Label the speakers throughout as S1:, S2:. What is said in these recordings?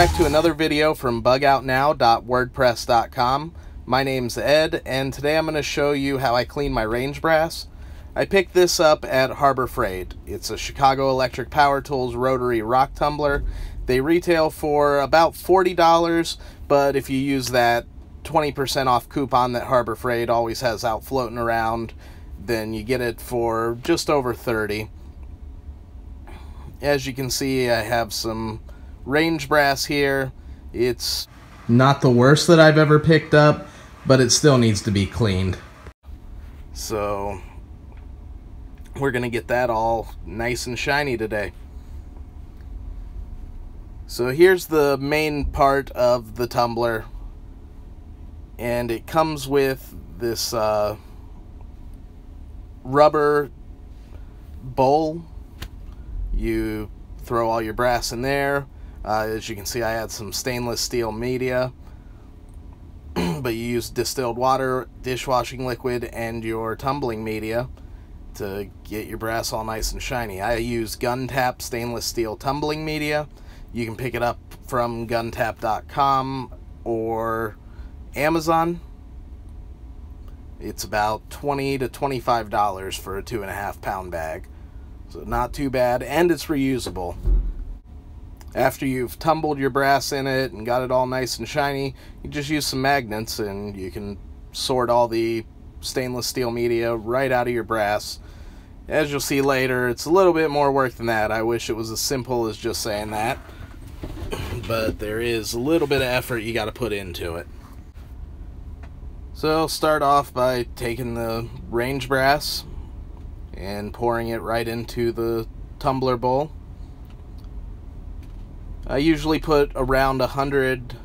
S1: back to another video from bugoutnow.wordpress.com. My name's Ed, and today I'm going to show you how I clean my range brass. I picked this up at Harbor Freight. It's a Chicago Electric Power Tools rotary rock tumbler. They retail for about $40, but if you use that 20% off coupon that Harbor Freight always has out floating around, then you get it for just over $30. As you can see, I have some range brass here. It's not the worst that I've ever picked up, but it still needs to be cleaned. So we're gonna get that all nice and shiny today. So here's the main part of the tumbler, and it comes with this rubber bowl. You throw all your brass in there. As you can see, I had some stainless steel media, but you use distilled water, dishwashing liquid, and your tumbling media to get your brass all nice and shiny. I use GunTap stainless steel tumbling media. You can pick it up from guntap.com or Amazon. It's about $20 to $25 for a 2.5 pound bag. So not too bad, and it's reusable. After you've tumbled your brass in it and got it all nice and shiny, you just use some magnets and you can sort all the stainless steel media right out of your brass. As you'll see later, it's a little bit more work than that. I wish it was as simple as just saying that, but there is a little bit of effort you got to put into it. So I'll start off by taking the range brass and pouring it right into the tumbler bowl. I usually put around 100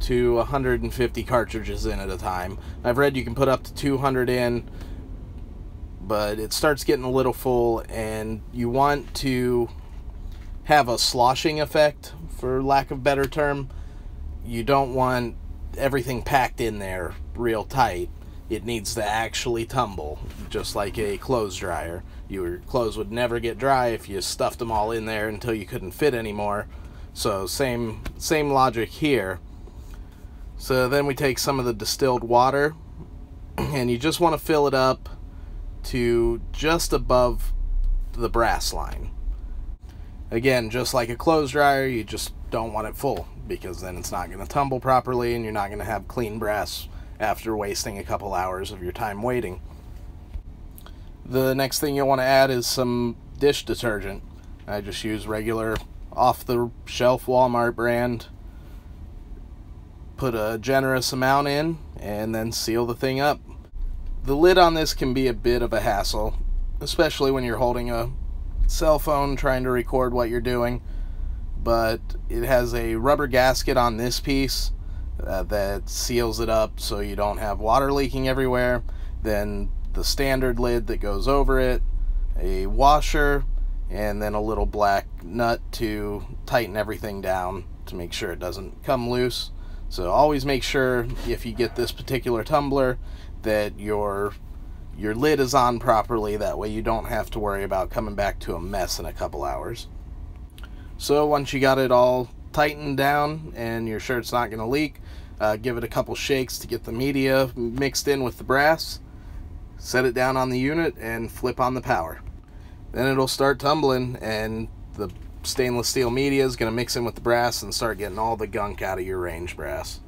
S1: to 150 cartridges in at a time. I've read you can put up to 200 in, but it starts getting a little full, and you want to have a sloshing effect, for lack of a better term. You don't want everything packed in there real tight. It needs to actually tumble, just like a clothes dryer. Your clothes would never get dry if you stuffed them all in there until you couldn't fit anymore. So same logic here. So then we take some of the distilled water, and you just want to fill it up to just above the brass line. Again, just like a clothes dryer, you just don't want it full, because then it's not going to tumble properly and you're not going to have clean brass after wasting a couple hours of your time waiting. The next thing you'll want to add is some dish detergent. I just use regular off-the-shelf Walmart brand. Put a generous amount in and then seal the thing up. The lid on this can be a bit of a hassle, especially when you're holding a cell phone trying to record what you're doing, but it has a rubber gasket on this piece that seals it up so you don't have water leaking everywhere. Then the standard lid that goes over it, a washer, and then a little black nut to tighten everything down to make sure it doesn't come loose. So always make sure, if you get this particular tumbler, that your lid is on properly. That way you don't have to worry about coming back to a mess in a couple hours. So once you got it all tightened down and you're sure it's not going to leak, give it a couple shakes to get the media mixed in with the brass. Set it down on the unit and flip on the power. Then it'll start tumbling, and the stainless steel media is going to mix in with the brass and start getting all the gunk out of your range brass.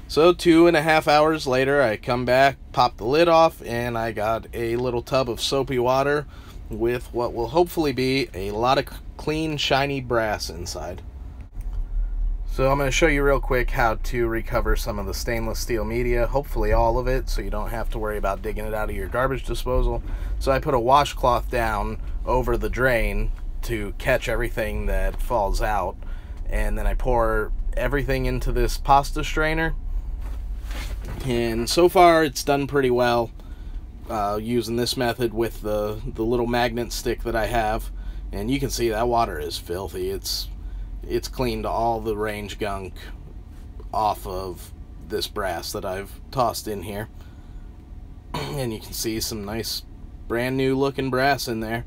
S1: So 2.5 hours later, I come back, pop the lid off, and I got a little tub of soapy water with what will hopefully be a lot of clean, shiny brass inside. So I'm going to show you real quick how to recover some of the stainless steel media, hopefully all of it, so you don't have to worry about digging it out of your garbage disposal. So I put a washcloth down over the drain to catch everything that falls out, and then I pour everything into this pasta strainer. And so far it's done pretty well, using this method with the little magnet stick that I have. And you can see that water is filthy. It's cleaned all the range gunk off of this brass that I've tossed in here. And you can see some nice brand new looking brass in there.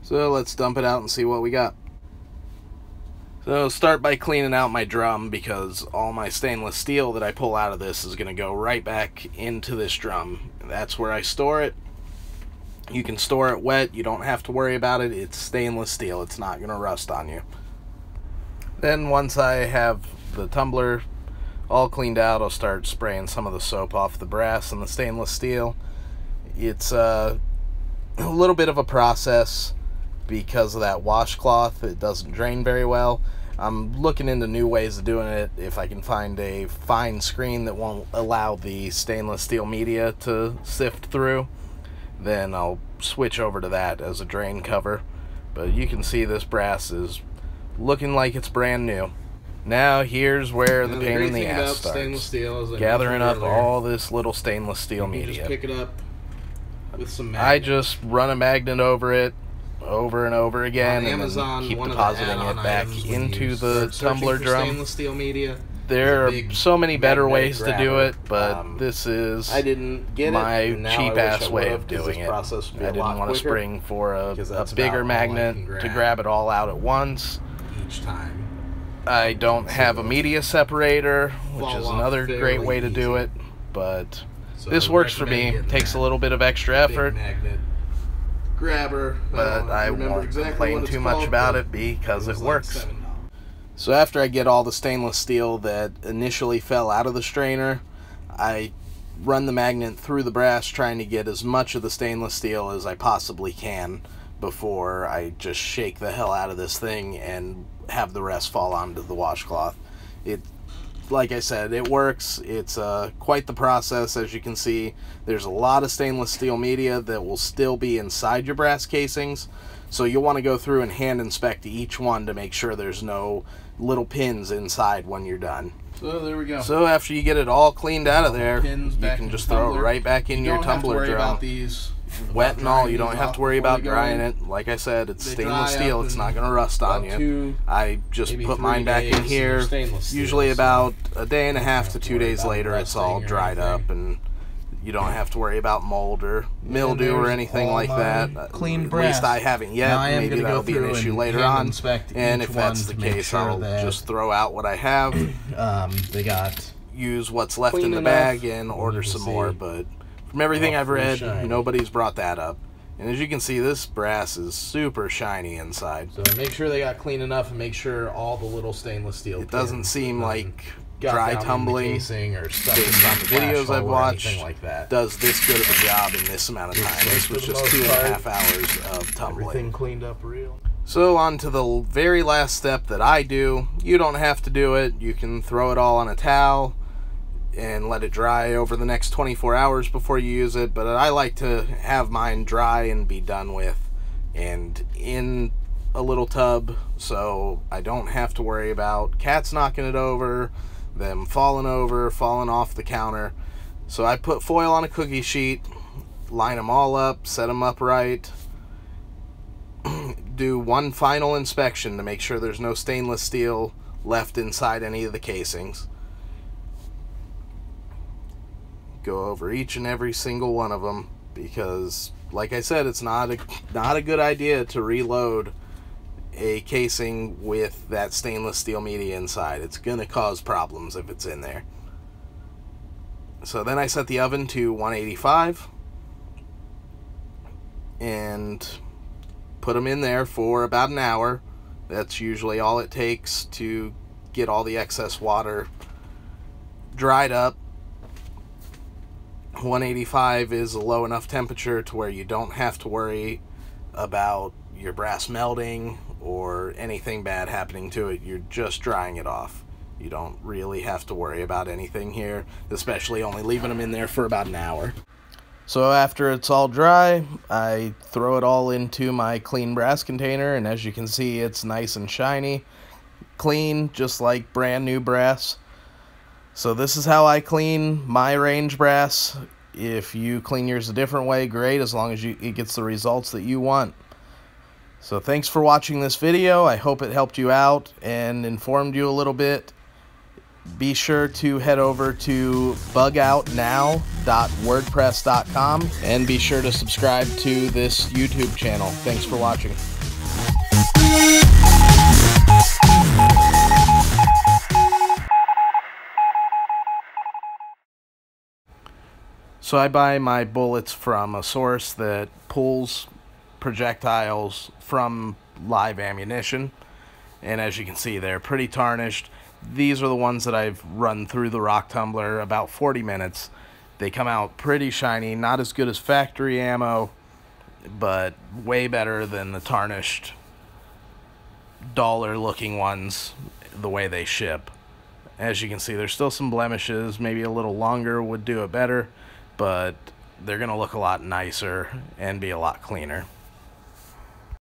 S1: So let's dump it out and see what we got. So start by cleaning out my drum, because all my stainless steel that I pull out of this is going to go right back into this drum. That's where I store it. You can store it wet, you don't have to worry about it. It's stainless steel, it's not going to rust on you. Then once I have the tumbler all cleaned out, I'll start spraying some of the soap off the brass and the stainless steel. It's a little bit of a process because of that washcloth. It doesn't drain very well. I'm looking into new ways of doing it. If I can find a fine screen that won't allow the stainless steel media to sift through, then I'll switch over to that as a drain cover. But you can see this brass is looking like it's brand new. Now here's where the pain in the ass starts. Gathering up all this little stainless steel media.
S2: Just pick it up with some magnet.
S1: I just run a magnet over it over and over again, and then keep depositing it back into the tumbler drum.
S2: Stainless steel media.
S1: There are so many better ways to do it, but this is my cheap-ass way of doing it. I didn't want to spring for a bigger magnet to grab it all out at once.
S2: Each time.
S1: I don't have a media separator, which is another great way to do it, but this works for me. Takes a little bit of extra effort,
S2: grabber,
S1: but I won't complain too much about it because it works. So after I get all the stainless steel that initially fell out of the strainer, I run the magnet through the brass, trying to get as much of the stainless steel as I possibly can before I just shake the hell out of this thing and have the rest fall onto the washcloth. Like I said, it works. It's quite the process. As you can see, there's a lot of stainless steel media that will still be inside your brass casings, so you'll want to go through and hand inspect each one to make sure there's no little pins inside when you're done.
S2: So there we go.
S1: So after you get it all cleaned out of there, you can just throw it right back in your tumbler drum. Wet and all, you don't have to worry about drying it. Like I said, it's stainless steel, it's not going to rust on you. I just put mine back in here. Usually about a day and a half to 2 days later, it's all dried up, and you don't have to worry about mold or mildew or anything like that. At least I haven't yet. Maybe that'll be an issue later on. And if that's the case, I'll just throw out what I have, use what's left in the bag, and order some more. But from everything I've read, nobody's brought that up. And as you can see, this brass is super shiny inside.
S2: So make sure they got clean enough, and make sure all the little stainless steel.
S1: It doesn't seem like dry tumbling, based on the videos I've watched, does this good of a job in this amount of time. This was just 2.5 hours of tumbling.
S2: Everything cleaned up real.
S1: So on to the very last step that I do. You don't have to do it. You can throw it all on a towel and let it dry over the next 24 hours before you use it, but I like to have mine dry and be done with and in a little tub, so I don't have to worry about cats knocking it over, them falling over, falling off the counter. So I put foil on a cookie sheet, line them all up, set them up right, do one final inspection to make sure there's no stainless steel left inside any of the casings. Go over each and every single one of them, because like I said, it's not a good idea to reload a casing with that stainless steel media inside. It's gonna cause problems if it's in there. So then I set the oven to 185 and put them in there for about an hour. That's usually all it takes to get all the excess water dried up. 185 is a low enough temperature to where you don't have to worry about your brass melting or anything bad happening to it. You're just drying it off. You don't really have to worry about anything here, especially only leaving them in there for about an hour. So after it's all dry, I throw it all into my clean brass container, and as you can see, it's nice and shiny, clean, just like brand new brass. So this is how I clean my range brass. If you clean yours a different way, great, as long as it gets the results that you want. So thanks for watching this video. I hope it helped you out and informed you a little bit. Be sure to head over to bugoutnow.wordpress.com and be sure to subscribe to this YouTube channel. Thanks for watching. So I buy my bullets from a source that pulls projectiles from live ammunition, and as you can see, they're pretty tarnished. These are the ones that I've run through the rock tumbler about 40 minutes. They come out pretty shiny, not as good as factory ammo, but way better than the tarnished dollar looking ones the way they ship. As you can see, there's still some blemishes. Maybe a little longer would do it better, but they're going to look a lot nicer and be a lot cleaner.